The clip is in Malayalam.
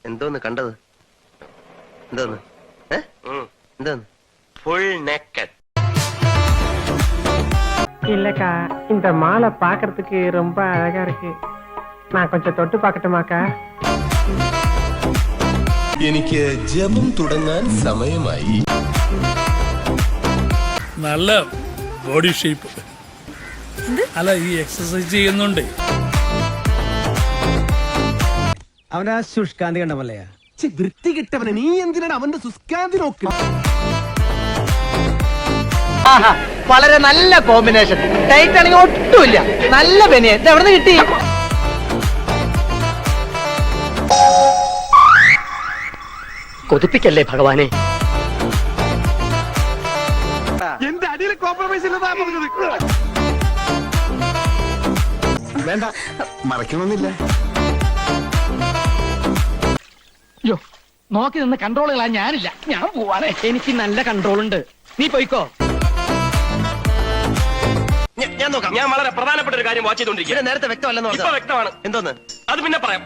എന്തോന്ന് കണ്ടത്? എന്തോന്ന് എന്തോന്ന്? Full naked. இல்லக்கா, இந்த மாலை பாக்குறதுக்கு ரொம்ப அழகா இருக்கு. நான் கொஞ்சம் தொட்டு பார்க்கட்டுமாக்கா? എനിക്ക് ജപം തുടങ്ങാൻ സമയമായി. നല്ല ബോഡി ഷേപ്പ്. അല്ല, ഈ എക്സസൈസ് ചെയ്യുന്നുണ്ട്. അവനാ ശുഷ്കാന്തി കണ്ടമല്ലയാ വൃത്തി കിട്ടവനെ, നീ എന്തിനാണ് അവന്റെ സുസ്കാന്തി നോക്കി? വളരെ നല്ല കോമ്പിനേഷൻ. ടൈറ്റ് ആണെങ്കിൽ ഒട്ടുമില്ല. നല്ല ബനിയൻ. എവിടെ നിന്ന് കിട്ടി? കൊതിപ്പിക്കല്ലേ ഭഗവാനെ. എന്റെ അടിയിൽ കോംപ്രമൈസ് ഇല്ലതാ പറഞ്ഞത്. വേണ്ട, മറക്കണമെന്നില്ല. അയ്യോ, നോക്കി നിന്ന് കൺട്രോൾ കളാൻ ഞാനില്ല. ഞാൻ പോവാണേ. എനിക്ക് നല്ല കൺട്രോൾ ഉണ്ട്. നീ പോയിക്കോ. ഞാൻ നോക്കാം. ഞാൻ വളരെ പ്രധാനപ്പെട്ട ഒരു കാര്യം വാച്ച് ചെയ്തോണ്ടിരിക്കുക. നേരത്തെ വ്യക്തമല്ലെന്ന് ഇപ്പൊ വ്യക്തമാണ്. എന്തോന്ന്? അത് പിന്നെ പറയാം.